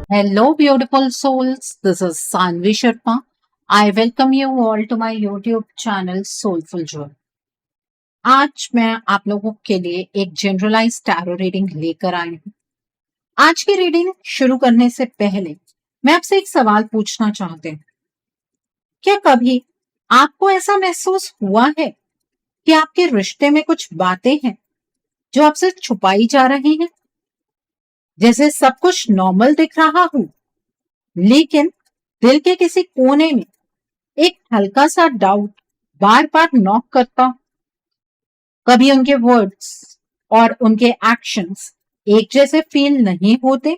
Hello, beautiful souls. This is Sanvi Sharma. I welcome you all to my YouTube channel Soulful Joy. आज मैं आप लोगों के लिए एक जनरलाइज टैरो रीडिंग लेकर आई हूँ। आज की रीडिंग शुरू करने से पहले मैं आपसे एक सवाल पूछना चाहती हूँ। क्या कभी आपको ऐसा महसूस हुआ है कि आपके रिश्ते में कुछ बातें हैं जो आपसे छुपाई जा रही हैं? जैसे सब कुछ नॉर्मल दिख रहा हो, लेकिन दिल के किसी कोने में एक हल्का सा डाउट बार बार नॉक करता। कभी उनके वर्ड्स और उनके एक्शंस एक जैसे फील नहीं होते।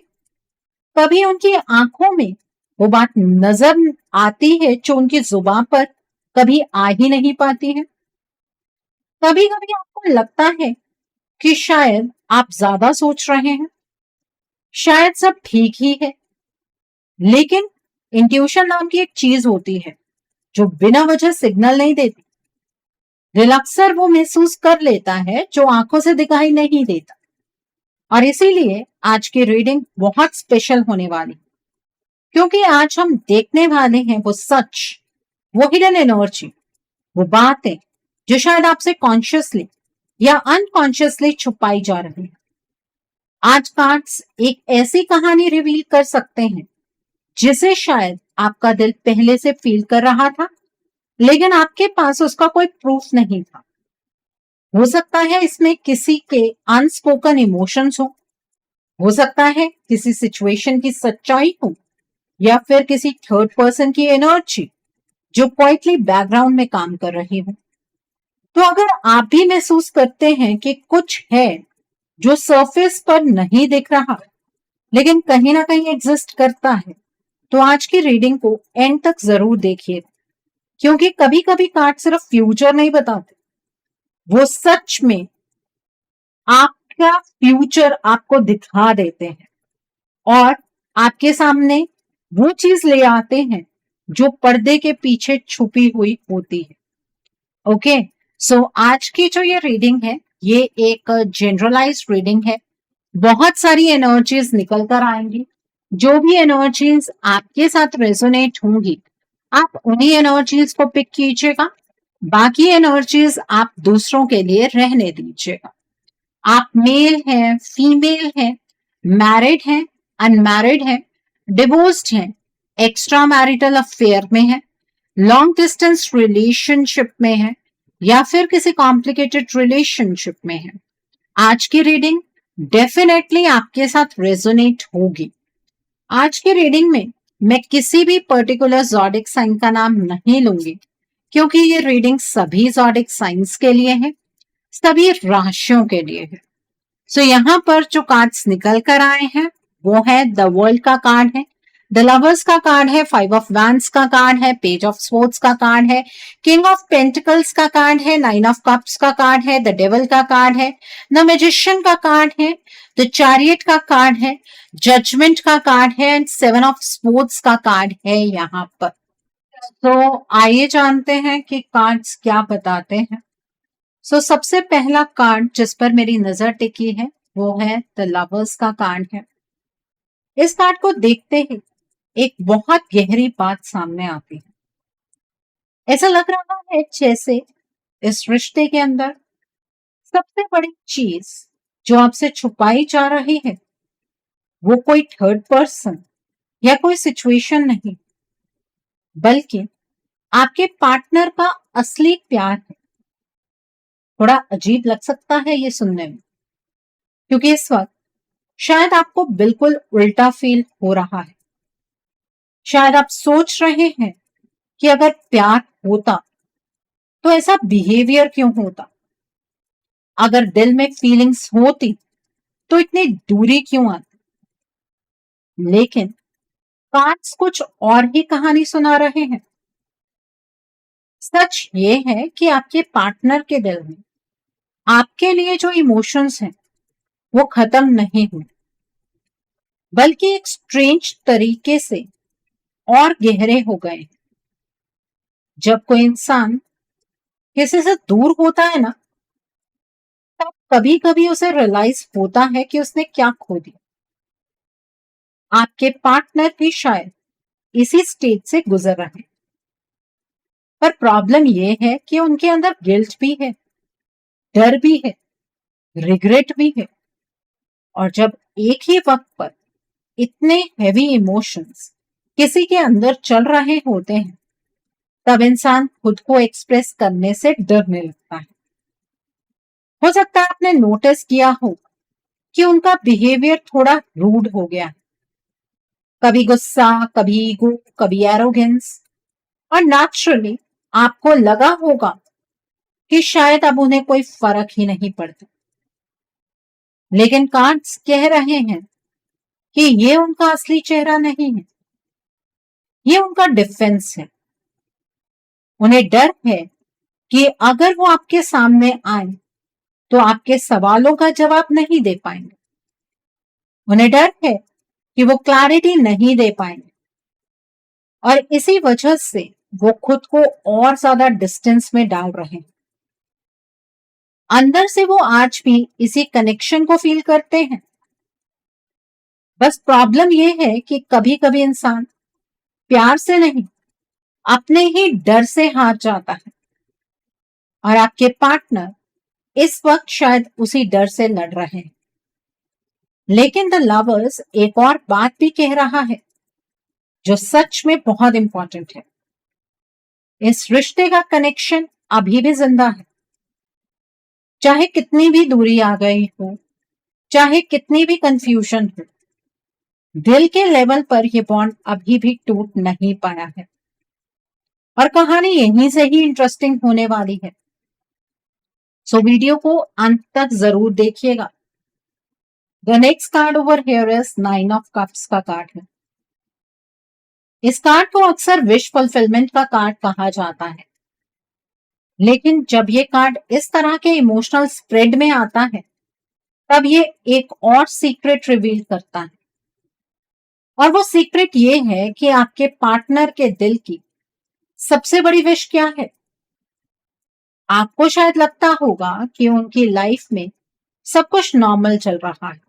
कभी उनकी आंखों में वो बात नजर आती है जो उनकी जुबान पर कभी आ ही नहीं पाती है। कभी कभी आपको लगता है कि शायद आप ज्यादा सोच रहे हैं, शायद सब ठीक ही है, लेकिन इंट्यूशन नाम की एक चीज होती है जो बिना वजह सिग्नल नहीं देती। दिल अक्सर वो महसूस कर लेता है जो आंखों से दिखाई नहीं देता। और इसीलिए आज की रीडिंग बहुत स्पेशल होने वाली, क्योंकि आज हम देखने वाले हैं वो सच, वो हिडन एनर्जी, वो बातें जो शायद आपसे कॉन्शियसली या अनकॉन्शियसली छुपाई जा रही है। आज कार्ड्स एक ऐसी कहानी रिवील कर सकते हैं जिसे शायद आपका दिल पहले से फील कर रहा था, लेकिन आपके पास उसका कोई प्रूफ नहीं था। हो सकता है इसमें किसी के अनस्पोकन इमोशंस हो सकता है किसी सिचुएशन की सच्चाई हो, या फिर किसी थर्ड पर्सन की एनर्जी जो क्वाइटली बैकग्राउंड में काम कर रही हो। तो अगर आप भी महसूस करते हैं कि कुछ है जो सरफेस पर नहीं दिख रहा लेकिन कहीं ना कहीं एग्जिस्ट करता है, तो आज की रीडिंग को एंड तक जरूर देखिए, क्योंकि कभी कभी कार्ड सिर्फ फ्यूचर नहीं बताते, वो सच में आपका फ्यूचर आपको दिखा देते हैं और आपके सामने वो चीज ले आते हैं जो पर्दे के पीछे छुपी हुई होती है। ओके, सो आज की जो ये रीडिंग है, ये एक जनरलाइज रीडिंग है। बहुत सारी एनर्जीज निकल कर आएंगी। जो भी एनर्जीज आपके साथ रेजोनेट होंगी, आप उन्हीं एनर्जीज को पिक कीजिएगा। बाकी एनर्जीज आप दूसरों के लिए रहने दीजिएगा। आप मेल हैं, फीमेल हैं, मैरिड हैं, अनमैरिड हैं, डिवोर्स्ड हैं, एक्स्ट्रा मैरिटल अफेयर में हैं, लॉन्ग डिस्टेंस रिलेशनशिप में हैं, या फिर किसी कॉम्प्लिकेटेड रिलेशनशिप में हैं, आज की रीडिंग डेफिनेटली आपके साथ रेजोनेट होगी। आज की रीडिंग में मैं किसी भी पर्टिकुलर ज़ोडिक साइन का नाम नहीं लूंगी, क्योंकि ये रीडिंग सभी ज़ोडिक साइंस के लिए है, सभी राशियों के लिए है। सो यहाँ पर जो कार्ड्स निकल कर आए हैं वो है द वर्ल्ड का कार्ड है, द लवर्स का कार्ड है, 5 ऑफ वैंड्स का कार्ड है, पेज ऑफ स्वॉर्ड्स का कार्ड है, किंग ऑफ पेंटिकल्स का कार्ड है, 9 ऑफ कप्स का कार्ड है, द डेविल का कार्ड है, द मैजिशियन का कार्ड है, द चैरियट का कार्ड है, जजमेंट का कार्ड है एंड 7 ऑफ स्वॉर्ड्स का कार्ड है यहाँ पर। तो आइए जानते हैं कि कार्ड्स क्या बताते हैं। सबसे पहला कार्ड जिस पर मेरी नजर टिकी है वो है द लवर्स का कार्ड है। इस कार्ड को देखते ही एक बहुत गहरी बात सामने आती है। ऐसा लग रहा है जैसे इस रिश्ते के अंदर सबसे बड़ी चीज जो आपसे छुपाई जा रही है वो कोई थर्ड पर्सन या कोई सिचुएशन नहीं, बल्कि आपके पार्टनर का असली प्यार है। थोड़ा अजीब लग सकता है ये सुनने में, क्योंकि इस वक्त शायद आपको बिल्कुल उल्टा फील हो रहा है। शायद आप सोच रहे हैं कि अगर प्यार होता तो ऐसा बिहेवियर क्यों होता, अगर दिल में फीलिंग्स होती तो इतनी दूरी क्यों आती। लेकिन कार्ड्स कुछ और ही कहानी सुना रहे हैं। सच ये है कि आपके पार्टनर के दिल में आपके लिए जो इमोशंस हैं वो खत्म नहीं हुए, बल्कि एक स्ट्रेंज तरीके से और गहरे हो गए। जब कोई इंसान किसी से दूर होता है ना, तब कभी कभी उसे रियलाइज होता है कि उसने क्या खो दिया। आपके पार्टनर भी शायद इसी स्टेज से गुजर रहे हैं, पर प्रॉब्लम यह है कि उनके अंदर गिल्ट भी है, डर भी है, रिग्रेट भी है। और जब एक ही वक्त पर इतने हैवी इमोशंस किसी के अंदर चल रहे होते हैं, तब इंसान खुद को एक्सप्रेस करने से डरने लगता है। हो सकता है आपने नोटिस किया हो कि उनका बिहेवियर थोड़ा रूड हो गया है, कभी गुस्सा, कभी ईगो, कभी एरोगेंस। और नेचुरली आपको लगा होगा कि शायद अब उन्हें कोई फर्क ही नहीं पड़ता। लेकिन कार्ड्स कह रहे हैं कि ये उनका असली चेहरा नहीं है, ये उनका डिफेंस है। उन्हें डर है कि अगर वो आपके सामने आए तो आपके सवालों का जवाब नहीं दे पाएंगे। उन्हें डर है कि वो क्लैरिटी नहीं दे पाएंगे, और इसी वजह से वो खुद को और ज्यादा डिस्टेंस में डाल रहे हैं। अंदर से वो आज भी इसी कनेक्शन को फील करते हैं। बस प्रॉब्लम ये है कि कभी कभी इंसान प्यार से नहीं, अपने ही डर से हार जाता है, और आपके पार्टनर इस वक्त शायद उसी डर से लड़ रहे हैं। लेकिन द लवर्स एक और बात भी कह रहा है जो सच में बहुत इंपॉर्टेंट है। इस रिश्ते का कनेक्शन अभी भी जिंदा है, चाहे कितनी भी दूरी आ गई हो, चाहे कितनी भी कंफ्यूजन हो। दिल के लेवल पर यह बॉन्ड अभी भी टूट नहीं पाया है, और कहानी यहीं से ही इंटरेस्टिंग होने वाली है। सो वीडियो को अंत तक जरूर देखिएगा। The next card over here is 9 of cups का कार्ड है। इस कार्ड को अक्सर विश फुलफिलमेंट का कार्ड कहा जाता है, लेकिन जब ये कार्ड इस तरह के इमोशनल स्प्रेड में आता है, तब ये एक और सीक्रेट रिवील करता है। और वो सीक्रेट ये है कि आपके पार्टनर के दिल की सबसे बड़ी विश क्या है। आपको शायद लगता होगा कि उनकी लाइफ में सब कुछ नॉर्मल चल रहा है।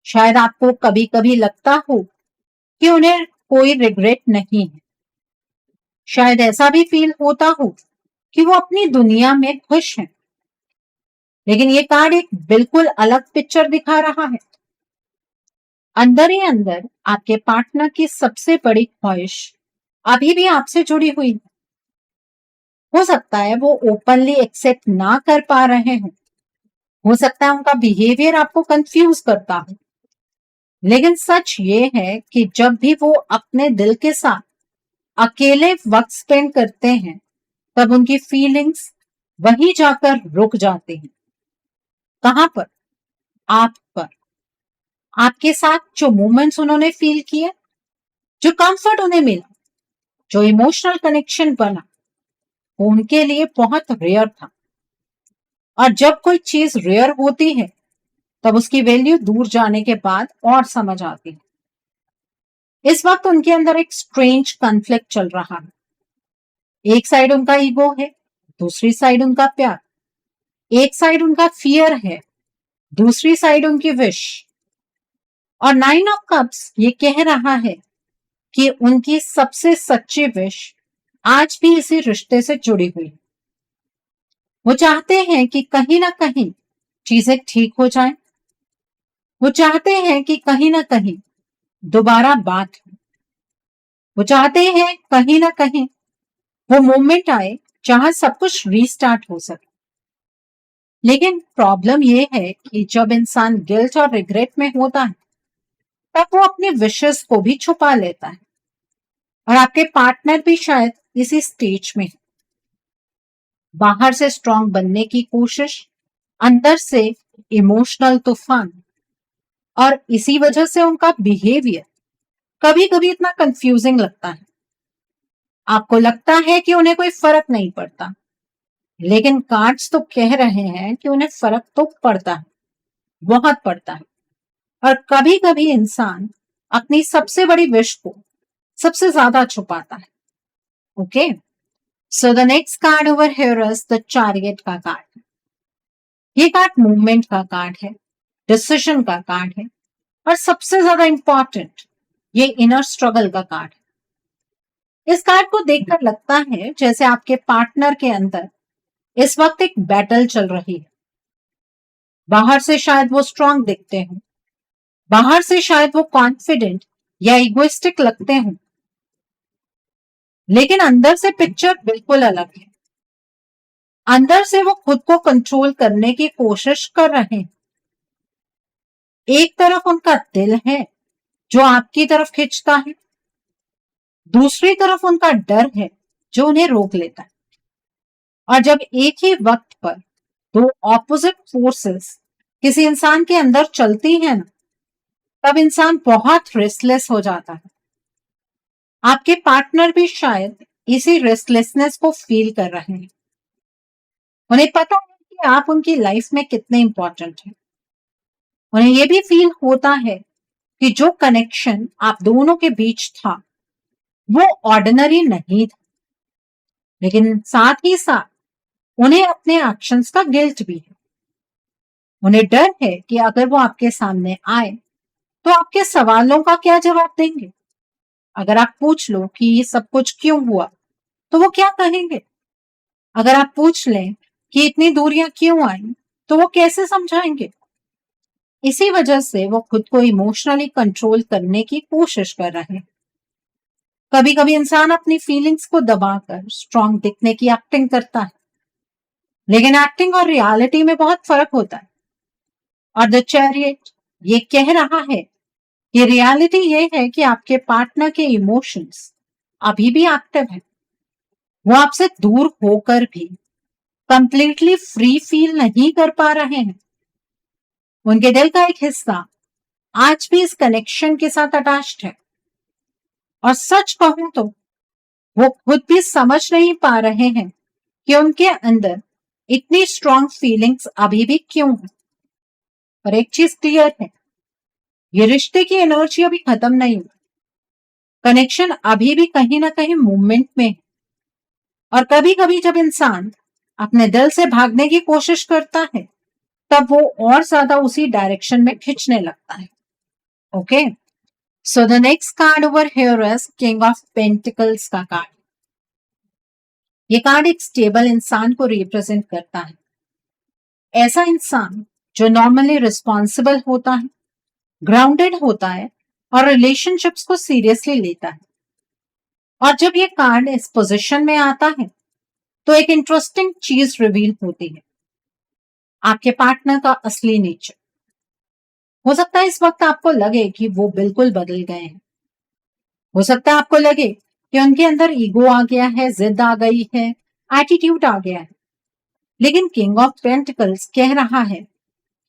शायद आपको कभी कभी लगता हो कि उन्हें कोई रिग्रेट नहीं है। शायद ऐसा भी फील होता हो कि वो अपनी दुनिया में खुश हैं। लेकिन ये कार्ड एक बिल्कुल अलग पिक्चर दिखा रहा है। अंदर ही अंदर आपके पार्टनर की सबसे बड़ी ख्वाहिश अभी भी आपसे जुड़ी हुई है। हो सकता है वो ओपनली एक्सेप्ट ना कर पा रहे हो, हो सकता है उनका बिहेवियर आपको कंफ्यूज करता हो, लेकिन सच ये है कि जब भी वो अपने दिल के साथ अकेले वक्त स्पेंड करते हैं, तब उनकी फीलिंग्स वहीं जाकर रुक जाती हैं। कहां पर? आप पर। आपके साथ जो मोमेंट्स उन्होंने फील किए, जो कंफर्ट उन्हें मिला, जो इमोशनल कनेक्शन बना, वो उनके लिए बहुत रेयर था। और जब कोई चीज रेयर होती है, तब उसकी वैल्यू दूर जाने के बाद और समझ आती है। इस वक्त उनके अंदर एक स्ट्रेंज कॉन्फ्लिक्ट चल रहा है। एक साइड उनका ईगो है, दूसरी साइड उनका प्यार। एक साइड उनका फियर है, दूसरी साइड उनकी विश। और 9 ऑफ कप्स ये कह रहा है कि उनकी सबसे सच्ची विश आज भी इसी रिश्ते से जुड़ी हुई है। वो चाहते हैं कि कहीं ना कहीं चीजें ठीक हो जाएं। वो चाहते हैं कि कहीं ना कहीं दोबारा बात हो। वो चाहते हैं कहीं ना कहीं वो मोमेंट आए जहां सब कुछ रीस्टार्ट हो सके। लेकिन प्रॉब्लम ये है कि जब इंसान गिल्ट और रिग्रेट में होता है, तब वो अपने विशेस को भी छुपा लेता है। और आपके पार्टनर भी शायद इसी स्टेज में है। बाहर से स्ट्रांग बनने की कोशिश, अंदर से इमोशनल तूफान। और इसी वजह से उनका बिहेवियर कभी कभी इतना कंफ्यूजिंग लगता है। आपको लगता है कि उन्हें कोई फर्क नहीं पड़ता, लेकिन कार्ड्स तो कह रहे हैं कि उन्हें फर्क तो पड़ता है, बहुत पड़ता है। और कभी कभी इंसान अपनी सबसे बड़ी विश को सबसे ज्यादा छुपाता है। Okay, so the next card over here is the chariot का कार्ड। ये कार्ड मूवमेंट का कार्ड है, डिसीजन का कार्ड है। और सबसे ज्यादा इंपॉर्टेंट, ये इनर स्ट्रगल का कार्ड है। इस कार्ड को देखकर लगता है जैसे आपके पार्टनर के अंदर इस वक्त एक बैटल चल रही है। बाहर से शायद वो स्ट्रांग दिखते हो, बाहर से शायद वो कॉन्फिडेंट या इगोइस्टिक लगते हो, लेकिन अंदर से पिक्चर बिल्कुल अलग है। अंदर से वो खुद को कंट्रोल करने की कोशिश कर रहे हैं। एक तरफ उनका दिल है जो आपकी तरफ खींचता है, दूसरी तरफ उनका डर है जो उन्हें रोक लेता है। और जब एक ही वक्त पर दो ऑपोजिट फोर्सेस किसी इंसान के अंदर चलती है ना, तब इंसान बहुत रेस्टलेस हो जाता है। आपके पार्टनर भी शायद इसी रेस्टलेसनेस को फील कर रहे हैं। उन्हें पता है कि आप उनकी लाइफ में कितने इंपॉर्टेंट हैं। उन्हें यह भी फील होता है कि जो कनेक्शन आप दोनों के बीच था वो ऑर्डिनरी नहीं था, लेकिन साथ ही साथ उन्हें अपने एक्शंस का गिल्ट भी है। उन्हें डर है कि अगर वो आपके सामने आए तो आपके सवालों का क्या जवाब देंगे। अगर आप पूछ लो कि ये सब कुछ क्यों हुआ तो वो क्या कहेंगे। अगर आप पूछ लें कि इतनी दूरियां क्यों आई तो वो कैसे समझाएंगे। इसी वजह से वो खुद को इमोशनली कंट्रोल करने की कोशिश कर रहे हैं। कभी कभी इंसान अपनी फीलिंग्स को दबाकर स्ट्रांग दिखने की एक्टिंग करता है, लेकिन एक्टिंग और रियलिटी में बहुत फर्क होता है। और द चैरियट ये कह रहा है कि रियलिटी ये है कि आपके पार्टनर के इमोशंस अभी भी एक्टिव है। वो आपसे दूर होकर भी कंप्लीटली फ्री फील नहीं कर पा रहे हैं। उनके दिल का एक हिस्सा आज भी इस कनेक्शन के साथ अटैच्ड है। और सच कहूं तो वो खुद भी समझ नहीं पा रहे हैं कि उनके अंदर इतनी स्ट्रांग फीलिंग्स अभी भी क्यों है। पर एक चीज क्लियर है, ये रिश्ते की एनर्जी अभी खत्म नहीं हुई। कनेक्शन अभी भी कहीं ना कहीं मूवमेंट में है। और कभी कभी जब इंसान अपने दिल से भागने की कोशिश करता है तब वो और ज्यादा उसी डायरेक्शन में खींचने लगता है। Okay, so the next card over here is king of pentacles का कार्ड। ये कार्ड एक स्टेबल इंसान को रिप्रेजेंट करता है। ऐसा इंसान जो नॉर्मली रिस्पॉन्सिबल होता है, ग्राउंडेड होता है और रिलेशनशिप्स को सीरियसली लेता है। और जब ये कार्ड इस पोजीशन में आता है तो एक इंटरेस्टिंग चीज रिवील होती है, आपके पार्टनर का असली नेचर। हो सकता है इस वक्त आपको लगे कि वो बिल्कुल बदल गए हैं। हो सकता है आपको लगे कि उनके अंदर ईगो आ गया है, जिद आ गई है, एटीट्यूड आ गया है। लेकिन किंग ऑफ पेंटिकल्स कह रहा है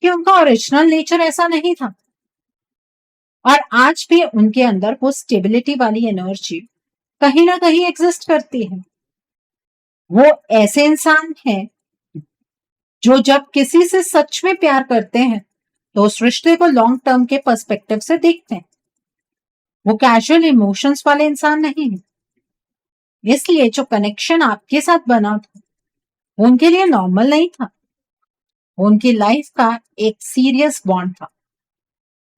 कि उनका ओरिजिनल नेचर ऐसा नहीं था। और आज भी उनके अंदर वो स्टेबिलिटी वाली एनर्जी कहीं ना कहीं एग्जिस्ट करती है। वो ऐसे इंसान हैं जो जब किसी से सच में प्यार करते हैं तो उस रिश्ते को लॉन्ग टर्म के पर्सपेक्टिव से देखते हैं। वो कैजुअल इमोशंस वाले इंसान नहीं है। इसलिए जो कनेक्शन आपके साथ बना था वो उनके लिए नॉर्मल नहीं था, वो उनकी लाइफ का एक सीरियस बॉन्ड था।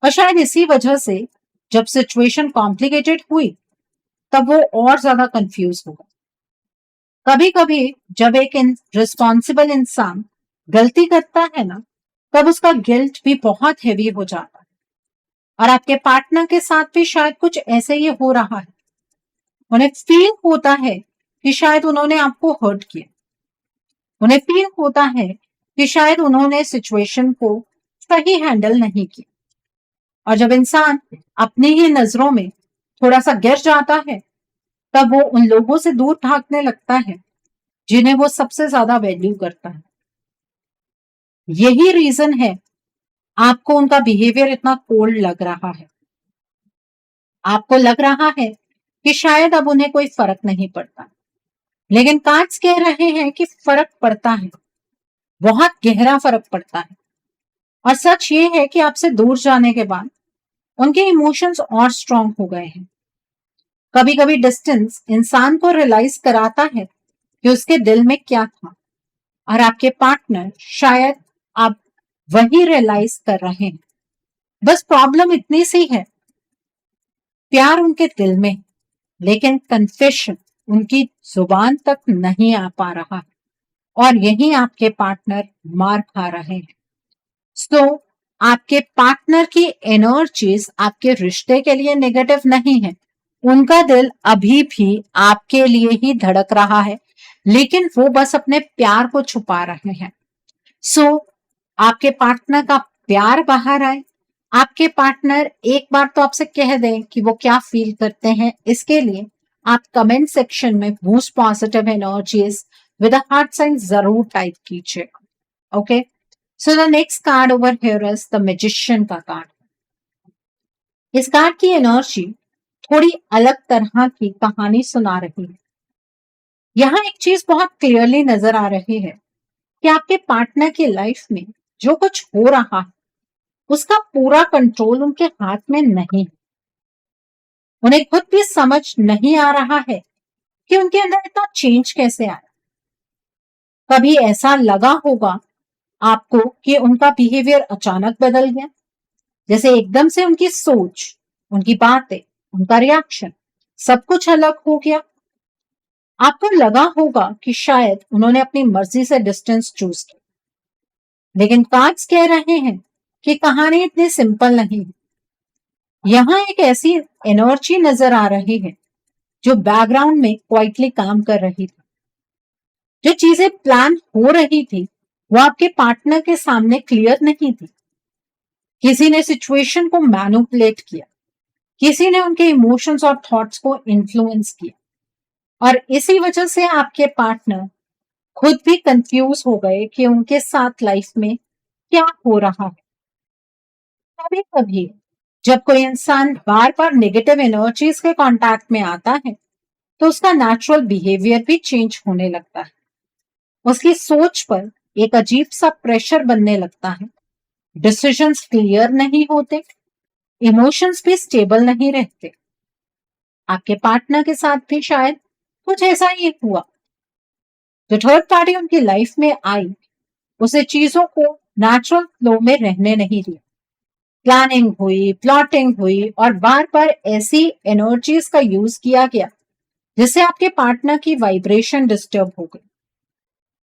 और शायद इसी वजह से जब सिचुएशन कॉम्प्लिकेटेड हुई तब वो और ज्यादा कंफ्यूज होगा। कभी कभी जब एक रिस्पॉन्सिबल इंसान गलती करता है ना, तब उसका गिल्ट भी बहुत हेवी हो जाता है। और आपके पार्टनर के साथ भी शायद कुछ ऐसे ही हो रहा है। उन्हें फील होता है कि शायद उन्होंने आपको हर्ट किया। उन्हें फील होता है कि शायद उन्होंने सिचुएशन को सही हैंडल नहीं किया। और जब इंसान अपनी ही नजरों में थोड़ा सा गिर जाता है तब वो उन लोगों से दूर भागने लगता है जिन्हें वो सबसे ज्यादा वैल्यू करता है। यही रीजन है आपको उनका बिहेवियर इतना कोल्ड लग रहा है। आपको लग रहा है कि शायद अब उन्हें कोई फर्क नहीं पड़ता, लेकिन कार्ड्स कह रहे हैं कि फर्क पड़ता है, बहुत गहरा फर्क पड़ता है। और सच ये है कि आपसे दूर जाने के बाद उनके इमोशंस और स्ट्रांग हो गए हैं। कभी कभी डिस्टेंस इंसान को रियलाइज कराता है कि उसके दिल में क्या था, और आपके पार्टनर शायद आप वही रियलाइज कर रहे हैं। बस प्रॉब्लम इतनी सी है, प्यार उनके दिल में, लेकिन कन्फेशन उनकी जुबान तक नहीं आ पा रहा है, और यही आपके पार्टनर मार खा रहे हैं। सो आपके पार्टनर की एनर्जीज आपके रिश्ते के लिए नेगेटिव नहीं है। उनका दिल अभी भी आपके लिए ही धड़क रहा है, लेकिन वो बस अपने प्यार को छुपा रहे हैं। सो आपके पार्टनर का प्यार बाहर आए। आपके पार्टनर एक बार तो आपसे कह दें कि वो क्या फील करते हैं। इसके लिए आप कमेंट सेक्शन में boost positive energies with a heart sign जरूर टाइप कीजिएगा। Okay, so the next card over here is the magician का कार्ड। इस कार्ड की एनर्जी थोड़ी अलग तरह की कहानी सुना रही है। यहाँ एक चीज बहुत क्लियरली नजर आ रही है कि आपके पार्टनर की लाइफ में जो कुछ हो रहा है उसका पूरा कंट्रोल उनके हाथ में नहीं है। उन्हें खुद भी समझ नहीं आ रहा है कि उनके अंदर इतना चेंज कैसे आया। कभी ऐसा लगा होगा आपको कि उनका बिहेवियर अचानक बदल गया, जैसे एकदम से उनकी सोच, उनकी बातें, उनका रिएक्शन सब कुछ अलग हो गया। आपको लगा होगा कि शायद उन्होंने अपनी मर्जी से डिस्टेंस चूज किया, लेकिन कार्ड्स कह रहे हैं कि कहानी इतनी सिंपल नहीं है। यहाँ एक ऐसी एनर्जी नजर आ रही है जो बैकग्राउंड में क्वाइटली काम कर रही थी। जो चीजें प्लान हो रही थी वो आपके पार्टनर के सामने क्लियर नहीं थी। किसी ने सिचुएशन को मैनिपुलेट किया, किसी ने उनके इमोशंस और थॉट्स को इन्फ्लुएंस किया, और इसी वजह से आपके पार्टनर खुद भी कंफ्यूज हो गए कि उनके साथ लाइफ में क्या हो रहा है। कभी कभी जब कोई इंसान बार बार नेगेटिव एनर्जीज के कांटेक्ट में आता है तो उसका नेचुरल बिहेवियर भी चेंज होने लगता है। उसकी सोच पर एक अजीब सा प्रेशर बनने लगता है, डिसीजंस क्लियर नहीं होते, इमोशंस भी स्टेबल नहीं रहते। आपके पार्टनर के साथ भी शायद कुछ ऐसा ही हुआ। जो थर्ड पार्टी उनकी लाइफ में आई उसे चीजों को नेचुरल फ्लो में रहने नहीं दिया। प्लानिंग हुई, प्लॉटिंग हुई, और बार बार ऐसी एनर्जीज का यूज किया गया जिससे आपके पार्टनर की वाइब्रेशन डिस्टर्ब हो गई।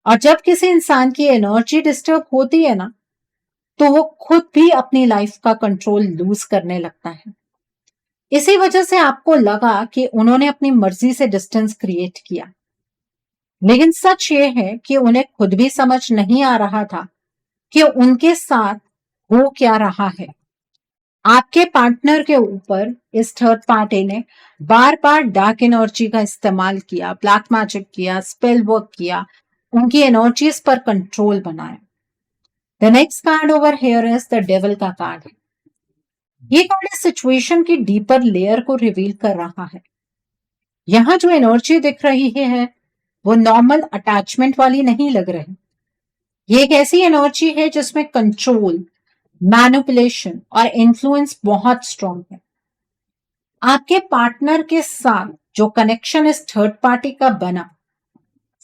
और जब किसी इंसान की एनर्जी डिस्टर्ब होती है ना, तो वो खुद भी अपनी लाइफ का कंट्रोल लूज करने लगता है। इसी वजह से आपको लगा कि उन्होंने अपनी मर्जी से डिस्टेंस क्रिएट किया, लेकिन सच ये है कि उन्हें खुद भी समझ नहीं आ रहा था कि उनके साथ हो क्या रहा है। आपके पार्टनर के ऊपर इस थर्ड पार्टी ने बार बार डार्क एनर्जी का इस्तेमाल किया, ब्लैक मैजिक किया, स्पेल वर्क किया, उनकी एनर्जीज पर कंट्रोल बनाया। The next card over here is the devil का कार्ड है। ये कार्ड इस सिचुएशन की डीपर लेयर को रिवील कर रहा है। यहाँ जो एनर्जी दिख रही है वो नॉर्मल अटैचमेंट वाली नहीं लग रही। ये एक ऐसी एनर्जी है जिसमें कंट्रोल, मैनिपुलेशन और इन्फ्लुएंस बहुत स्ट्रांग है। आपके पार्टनर के साथ जो कनेक्शन इस थर्ड पार्टी का बना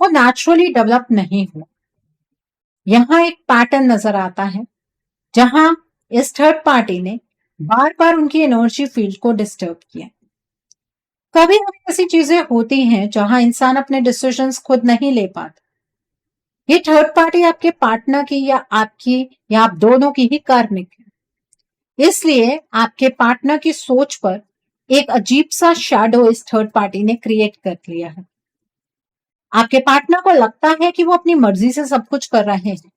वो नेचुरली डेवलप नहीं हुआ। यहाँ एक पैटर्न नजर आता है जहां इस थर्ड पार्टी ने बार बार उनकी एनर्जी फील्ड को डिस्टर्ब किया। कभी कभी ऐसी चीजें होती हैं जहां इंसान अपने डिसीजंस खुद नहीं ले पाता। ये थर्ड पार्टी आपके पार्टनर की या आपकी या आप दोनों की ही कार्मिक है। इसलिए आपके पार्टनर की सोच पर एक अजीब सा शैडो इस थर्ड पार्टी ने क्रिएट कर लिया है। आपके पार्टनर को लगता है कि वो अपनी मर्जी से सब कुछ कर रहे हैं,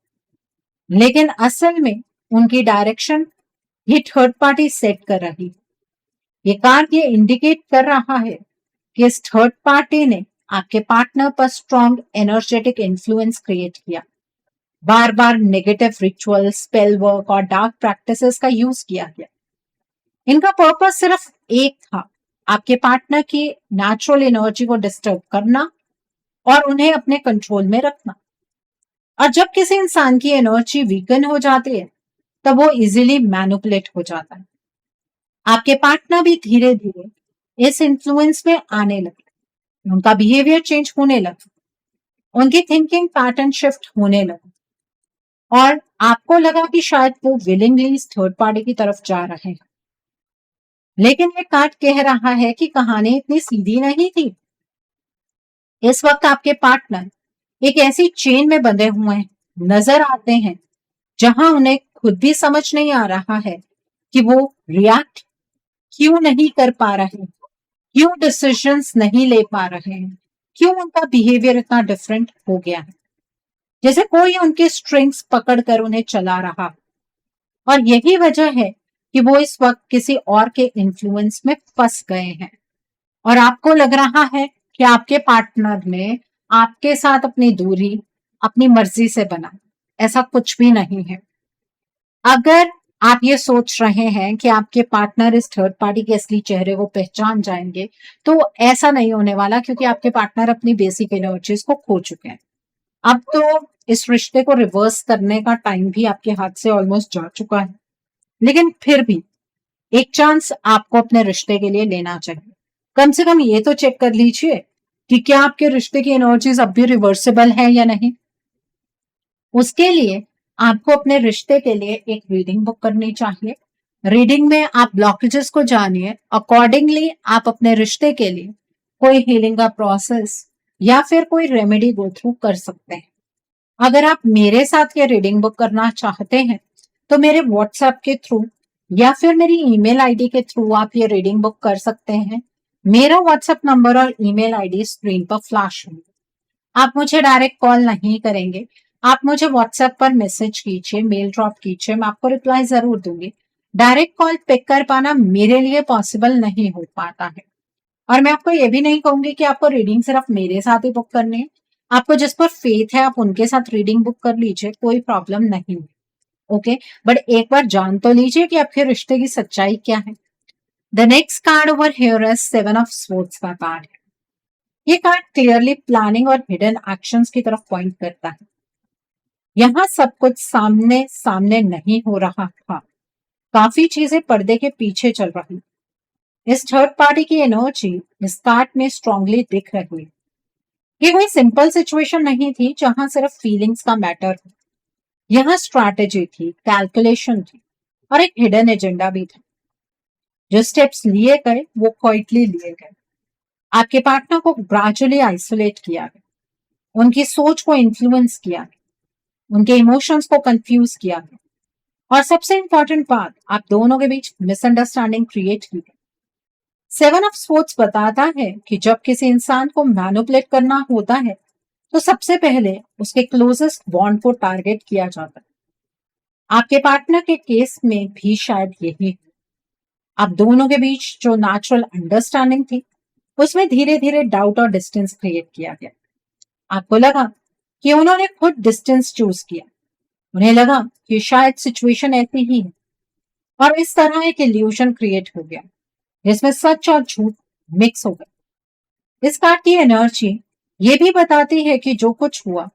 लेकिन असल में उनकी डायरेक्शन ये थर्ड पार्टी सेट कर रही है। ये कार्ड ये इंडिकेट कर रहा है कि इस थर्ड पार्टी ने आपके पार्टनर पर स्ट्रॉन्ग एनर्जेटिक इन्फ्लुएंस क्रिएट किया। बार बार नेगेटिव रिचुअल, स्पेल वर्क और डार्क प्रैक्टिसेस का यूज किया गया। इनका पर्पस सिर्फ एक था, आपके पार्टनर की नेचुरल एनर्जी को डिस्टर्ब करना और उन्हें अपने कंट्रोल में रखना। और जब किसी इंसान की एनर्जी वीकन हो जाती है तब वो इजीली मैनिपुलेट हो जाता है। आपके पार्टनर भी धीरे धीरे इस इन्फ्लुएंस में आने लगे, उनका बिहेवियर चेंज होने लगा, उनकी थिंकिंग पैटर्न शिफ्ट होने लगा। और आपको लगा कि शायद वो विलिंगली इस थर्ड पार्टी की तरफ जा रहे हैं, लेकिन ये कार्ड कह रहा है कि कहानी इतनी सीधी नहीं थी। इस वक्त आपके पार्टनर एक ऐसी चेन में बंधे हुए नजर आते हैं जहां उन्हें खुद भी समझ नहीं आ रहा है कि वो रिएक्ट क्यों नहीं कर पा रहे, क्यों डिसीजंस नहीं ले पा रहे हैं, क्यों उनका बिहेवियर इतना डिफरेंट हो गया है, जैसे कोई उनके स्ट्रिंग्स पकड़कर उन्हें चला रहा। और यही वजह है कि वो इस वक्त किसी और के इन्फ्लुएंस में फंस गए हैं। और आपको लग रहा है कि आपके पार्टनर ने आपके साथ अपनी दूरी अपनी मर्जी से बना। ऐसा कुछ भी नहीं है। अगर आप ये सोच रहे हैं कि आपके पार्टनर इस थर्ड पार्टी के असली चेहरे को पहचान जाएंगे, तो ऐसा नहीं होने वाला, क्योंकि आपके पार्टनर अपनी बेसिक एनर्जीज को खो चुके हैं। अब तो इस रिश्ते को रिवर्स करने का टाइम भी आपके हाथ से ऑलमोस्ट जा चुका है, लेकिन फिर भी एक चांस आपको अपने रिश्ते के लिए लेना चाहिए। कम से कम ये तो चेक कर लीजिए कि क्या आपके रिश्ते की एनर्जीज अब भी रिवर्सिबल है या नहीं। उसके लिए आपको अपने रिश्ते के लिए एक रीडिंग बुक करनी चाहिए। रीडिंग में आप ब्लॉकेजेस को जानिए, अकॉर्डिंगली आप अपने रिश्ते के लिए कोई हीलिंग का प्रोसेस या फिर कोई रेमेडी गो थ्रू कर सकते हैं। अगर आप मेरे साथ ये रीडिंग बुक करना चाहते हैं तो मेरे व्हाट्सएप के थ्रू या फिर मेरी ईमेल आईडी के थ्रू आप ये रीडिंग बुक कर सकते हैं। मेरा व्हाट्सएप नंबर और ईमेल आईडी स्क्रीन पर फ्लैश होंगे। आप मुझे डायरेक्ट कॉल नहीं करेंगे, आप मुझे व्हाट्सएप पर मैसेज कीजिए, मेल ड्रॉप कीजिए, मैं आपको रिप्लाई जरूर दूंगी। डायरेक्ट कॉल पिक कर पाना मेरे लिए पॉसिबल नहीं हो पाता है। और मैं आपको ये भी नहीं कहूंगी कि आपको रीडिंग सिर्फ मेरे साथ ही बुक करनी है। आपको जिस पर फेथ है आप उनके साथ रीडिंग बुक कर लीजिए, कोई प्रॉब्लम नहीं है। ओके, बट एक बार जान तो लीजिए कि आपके रिश्ते की सच्चाई क्या है। The next card over here is seven of swords का कार्ड है। ये कार्ड क्लियरली प्लानिंग और हिडन एक्शंस की तरफ पॉइंट करता है। यहाँ सब कुछ सामने सामने नहीं हो रहा था, काफी चीजें पर्दे के पीछे चल रही। इस थर्ड पार्टी की एनर्जी इस कार्ड में स्ट्रांगली दिख रही है। ये कोई सिंपल सिचुएशन नहीं थी जहां सिर्फ फीलिंग्स का मैटर था। यहाँ स्ट्रैटेजी थी, कैलकुलेशन थी और एक हिडन एजेंडा भी था। जो स्टेप्स लिए गए वो क्वाइटली लिए गए। आपके पार्टनर को ग्रेजुअली आइसोलेट किया गया, उनकी सोच को इन्फ्लुएंस किया गया, उनके इमोशंस को कंफ्यूज किया गया और सबसे इंपॉर्टेंट बात, आप दोनों के बीच मिसअंडरस्टैंडिंग क्रिएट की गई। सेवन ऑफ स्वॉर्ड्स बताता है कि जब किसी इंसान को मैनिपुलेट करना होता है तो सबसे पहले उसके क्लोजेस्ट बॉन्ड को टारगेट किया जाता है। आपके पार्टनर के केस में भी शायद यही है। आप दोनों के बीच जो नेचुरल अंडरस्टैंडिंग थी उसमें धीरे धीरे डाउट और डिस्टेंस क्रिएट किया गया। आपको लगा कि उन्होंने खुद डिस्टेंस चूज किया, उन्हें लगा कि शायद सिचुएशन ऐसी ही है और इस तरह एक इल्यूजन क्रिएट हो गया जिसमें सच और झूठ मिक्स हो गए। इस कार्ड की एनर्जी ये भी बताती है कि जो कुछ हुआ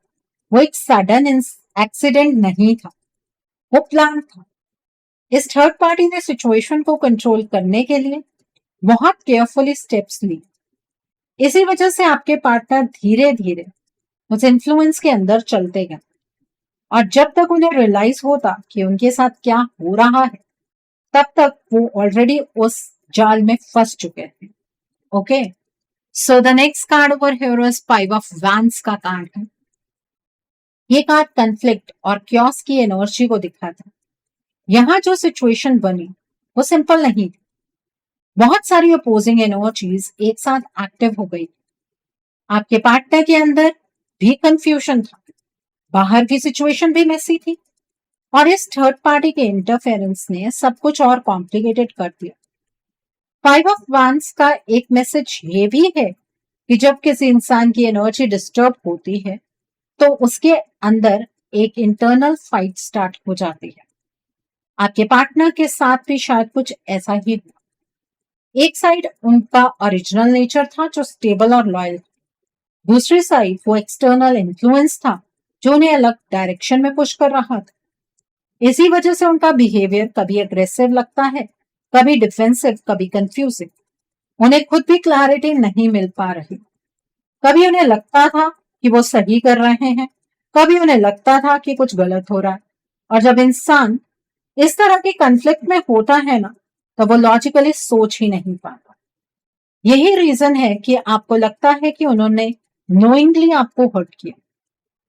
वो एक सडन एक्सीडेंट नहीं था, वो प्लान था। इस थर्ड पार्टी ने सिचुएशन को कंट्रोल करने के लिए बहुत केयरफुली स्टेप्स ली। इसी वजह से आपके पार्टनर धीरे धीरे उस इन्फ्लुएंस के अंदर चलते गए और जब तक उन्हें रियलाइज होता कि उनके साथ क्या हो रहा है तब तक वो ऑलरेडी उस जाल में फंस चुके थे। Okay, so the next card over here is five of wands का कार्ड है। ये कार्ड कन्फ्लिक्ट और क्योस की एनर्जी को दिखाता है। यहाँ जो सिचुएशन बनी वो सिंपल नहीं थी, बहुत सारी अपोजिंग एनर्जीज एक साथ एक्टिव हो गई। आपके पार्टनर के अंदर भी कंफ्यूजन था, बाहर की सिचुएशन भी मैसी थी और इस थर्ड पार्टी के इंटरफेरेंस ने सब कुछ और कॉम्प्लिकेटेड कर दिया। फाइव ऑफ वैंड्स का एक मैसेज ये भी है कि जब किसी इंसान की एनर्जी डिस्टर्ब होती है तो उसके अंदर एक इंटरनल फाइट स्टार्ट हो जाती है। आपके पार्टनर के साथ भी शायद कुछ ऐसा ही हुआ। एक साइड उनका ओरिजिनल नेचर था जो स्टेबल और लॉयल था, दूसरी साइड वो एक्सटर्नल इन्फ्लुएंस था जो उन्हें अलग डायरेक्शन में पुश कर रहा था। इसी वजह से उनका बिहेवियर कभी अग्रेसिव लगता है, कभी डिफेंसिव, कभी कंफ्यूजिंग। उन्हें खुद भी क्लैरिटी नहीं मिल पा रही। कभी उन्हें लगता था कि वो सही कर रहे हैं, कभी उन्हें लगता था कि कुछ गलत हो रहा है। और जब इंसान इस तरह के कन्फ्लिक्ट में होता है ना, तो वो लॉजिकली सोच ही नहीं पाता। यही रीजन है कि आपको लगता है कि उन्होंने नोइंगली आपको हर्ट किया,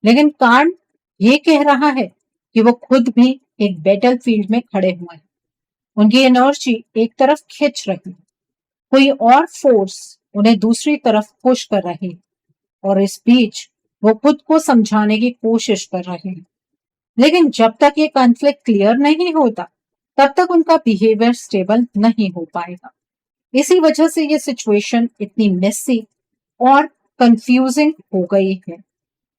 लेकिन कार्ड ये कह रहा है कि वो खुद भी एक बैटल फील्ड में खड़े हुए हैं। उनकी एनर्जी एक तरफ खिंच रही है, कोई और फोर्स उन्हें दूसरी तरफ पुश कर रही है, और इस बीच वो खुद को समझाने की कोशिश कर रहे हैं। लेकिन जब तक ये कॉन्फ्लिक्ट क्लियर नहीं होता, तब तक उनका बिहेवियर स्टेबल नहीं हो पाएगा। इसी वजह से ये सिचुएशन इतनी मेसी और कंफ्यूजिंग हो गई है।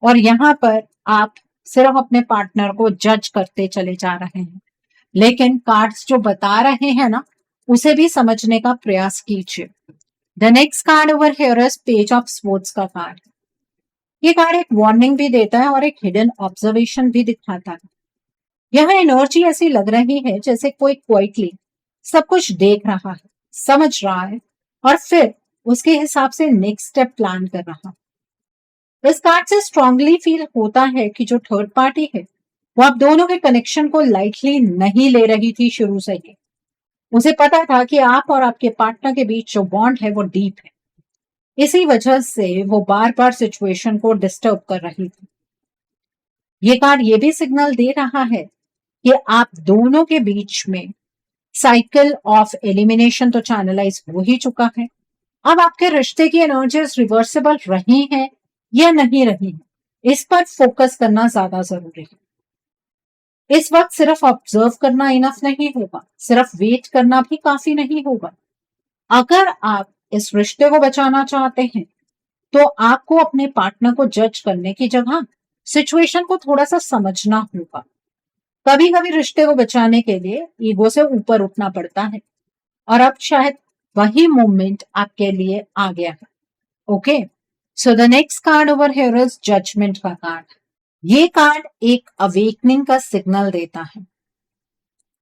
और यहाँ पर आप सिर्फ अपने पार्टनर को जज करते चले जा रहे हैं, लेकिन कार्ड्स जो बता रहे हैं ना, उसे भी समझने का प्रयास कीजिए। The next card over here is page of swords का कार्ड। ये कार्ड एक वार्निंग भी देता है और एक हिडन ऑब्जर्वेशन भी दिखाता है। यह एनर्जी ऐसी लग रही है जैसे कोई क्वाइटली सब कुछ देख रहा है, समझ रहा है, और फिर उसके हिसाब से नेक्स्ट स्टेप प्लान कर रहा है। इस कार्ड से स्ट्रांगली फील होता है कि जो थर्ड पार्टी है, वो आप दोनों के कनेक्शन को लाइटली नहीं ले रही थी शुरू से ही। उसे पता था कि आप और आपके पार्टनर के बीच जो बॉन्ड है वो डीप है। इसी वजह से वो बार बार सिचुएशन को डिस्टर्ब कर रही थी। ये कार्ड ये भी सिग्नल दे रहा है कि आप दोनों के बीच में साइकिल ऑफ एलिमिनेशन तो चैनलाइज हो ही चुका है। अब आपके रिश्ते की एनर्जीज रिवर्सिबल रही हैं या नहीं रही हैं, इस पर फोकस करना ज्यादा जरूरी है। इस वक्त सिर्फ ऑब्जर्व करना इनफ नहीं होगा, सिर्फ वेट करना भी काफी नहीं होगा। अगर आप इस रिश्ते को बचाना चाहते हैं, तो आपको अपने पार्टनर को जज करने की जगह सिचुएशन को थोड़ा सा समझना होगा। कभी कभी रिश्ते को बचाने के लिए ईगो से ऊपर उठना पड़ता है, और अब शायद वही मोमेंट आपके लिए आ गया है। Okay, so the next card over here is judgement का कार्ड। ये कार्ड एक अवेकनिंग का सिग्नल देता है।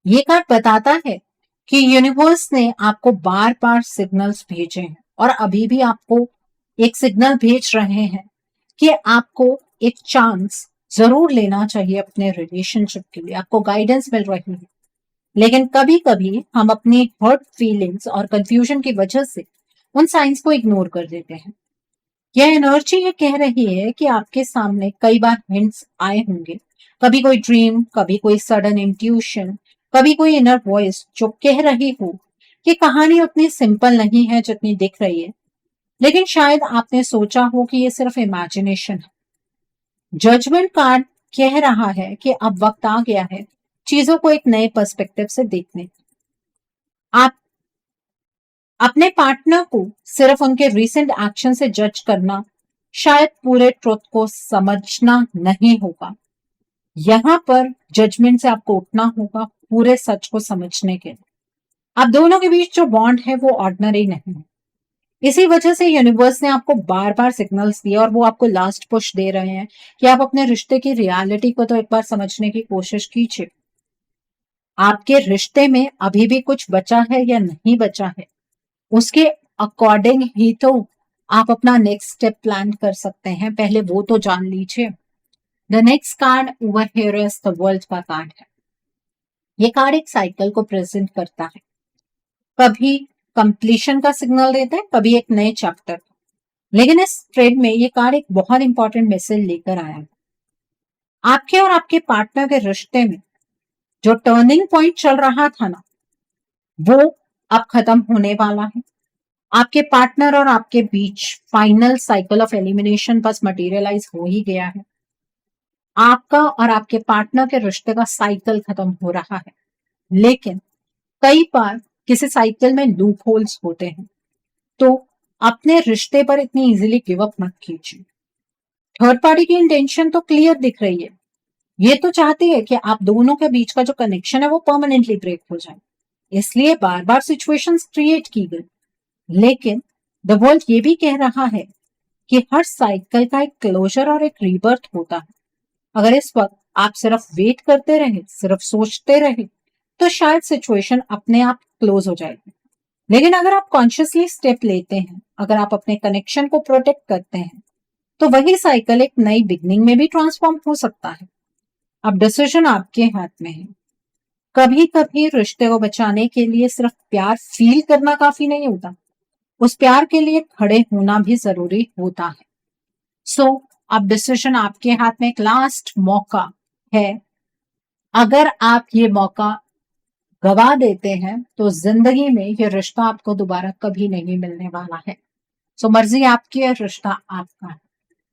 ये कार्ड बताता है कि यूनिवर्स ने आपको बार बार सिग्नल्स भेजे हैं, और अभी भी आपको एक सिग्नल भेज रहे हैं कि आपको एक चांस जरूर लेना चाहिए अपने रिलेशनशिप के लिए। आपको गाइडेंस मिल रही है, लेकिन कभी कभी हम अपनी हर्ट फीलिंग्स और कंफ्यूजन की वजह से उन साइंस को इग्नोर कर देते हैं। यह एनर्जी ये कह रही है कि आपके सामने कई बार हिंट्स आए होंगे, कभी कोई ड्रीम, कभी कोई सडन इंट्यूशन, कभी कोई इनर वॉइस जो कह रही हो कि कहानी उतनी सिंपल नहीं है जितनी दिख रही है, लेकिन शायद आपने सोचा हो कि ये सिर्फ इमेजिनेशन है। जजमेंट कार्ड कह रहा है कि अब वक्त आ गया है चीजों को एक नए पर्सपेक्टिव से देखने। आप अपने पार्टनर को सिर्फ उनके रिसेंट एक्शन से जज करना शायद पूरे ट्रुथ को समझना नहीं होगा। यहाँ पर जजमेंट से आपको उठना होगा पूरे सच को समझने के लिए। आप दोनों के बीच जो बॉन्ड है वो ऑर्डिनरी नहीं है। इसी वजह से यूनिवर्स ने आपको बार बार सिग्नल्स दिए, और वो आपको लास्ट पुश दे रहे हैं कि आप अपने रिश्ते की रियलिटी को तो एक बार समझने की कोशिश कीजिए। आपके रिश्ते में अभी भी कुछ बचा है या नहीं बचा है, उसके अकॉर्डिंग ही तो आप अपना नेक्स्ट स्टेप प्लान कर सकते हैं। पहले वो तो जान लीजिए। The next card over here is the world का कार्ड है। ये कार्ड एक साइकिल को प्रेजेंट करता है। कभी कंप्लीशन का सिग्नल देता है, कभी एक नए चैप्टर। लेकिन इस ट्रेड में ये कार्ड एक बहुत इंपॉर्टेंट मैसेज लेकर आया है। आपके और आपके पार्टनर के रिश्ते में जो टर्निंग पॉइंट चल रहा था ना, वो अब खत्म होने वाला है। आपके पार्टनर और आपके बीच फाइनल साइकिल ऑफ एलिमिनेशन बस मटेरियलाइज हो ही गया है। आपका और आपके पार्टनर के रिश्ते का साइकिल खत्म हो रहा है, लेकिन कई बार किसी साइकिल में लूप होल्स होते हैं, तो अपने रिश्ते पर इतनी इजीली गिव अप मत कीजिए। थर्ड पार्टी की इंटेंशन तो क्लियर दिख रही है। ये तो चाहती है कि आप दोनों के बीच का जो कनेक्शन है वो परमानेंटली ब्रेक हो जाए, इसलिए बार बार सिचुएशंस क्रिएट की गई। लेकिन द वर्ल्ड ये भी कह रहा है कि हर साइकिल का एक क्लोजर और एक रीबर्थ होता है। अगर इस वक्त आप सिर्फ वेट करते रहे, सिर्फ सोचते रहे, तो शायद सिचुएशन अपने आप क्लोज हो जाएगी। लेकिन अगर आप कॉन्शियसली स्टेप लेते हैं, अगर आप अपने कनेक्शन को प्रोटेक्ट करते हैं, तो वही साइकिल एक नई बिगनिंग में भी ट्रांसफॉर्म हो सकता है। अब डिसीजन आपके हाथ में है। कभी कभी रिश्ते को बचाने के लिए सिर्फ प्यार फील करना काफी नहीं होता, उस प्यार के लिए खड़े होना भी जरूरी होता है। सो अब डिसीजन आपके हाथ में। एक लास्ट मौका है, अगर आप ये मौका गवा देते हैं तो जिंदगी में ये रिश्ता आपको दोबारा कभी नहीं मिलने वाला है। सो मर्जी आपकी है, रिश्ता आपका है।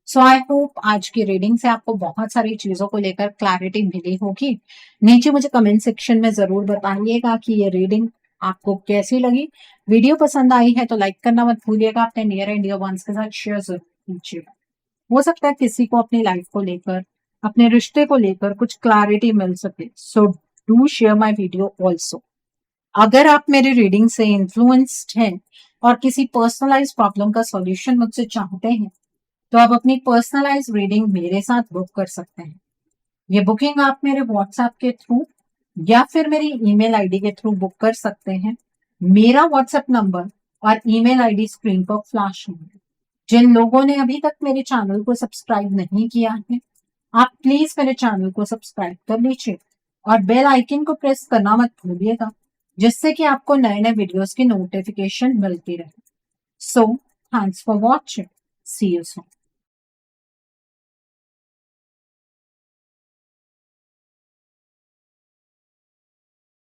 सो आई होप आज की रीडिंग से आपको बहुत सारी चीजों को लेकर क्लैरिटी मिली होगी। नीचे मुझे कमेंट सेक्शन में जरूर बताइएगा कि ये रीडिंग आपको कैसी लगी। वीडियो पसंद आई है तो लाइक करना मत भूलिएगा, अपने नियर एंड डियर वंस के साथ शेयर जरूर कीजिएगा। हो सकता है किसी को अपनी लाइफ को लेकर, अपने रिश्ते को लेकर कुछ क्लैरिटी मिल सके। So do share my video also. अगर आप मेरी रीडिंग से इन्फ्लुएंस्ड हैं और किसी पर्सनलाइज प्रॉब्लम का सॉल्यूशन मुझसे चाहते हैं तो आप अपनी पर्सनलाइज रीडिंग मेरे साथ बुक कर सकते हैं। ये बुकिंग आप मेरे व्हाट्सएप के थ्रू या फिर मेरी ईमेल आईडी के थ्रू बुक कर सकते हैं। मेरा व्हाट्सएप नंबर और ईमेल आईडी स्क्रीन पर फ्लैश होंगे। जिन लोगों ने अभी तक मेरे चैनल को सब्सक्राइब नहीं किया है, आप प्लीज मेरे चैनल को सब्सक्राइब कर लीजिए और बेल आइकन को प्रेस करना मत भूलिएगा, जिससे कि आपको नए नए वीडियोस की नोटिफिकेशन मिलती रहे। So thanks for watching, see you soon.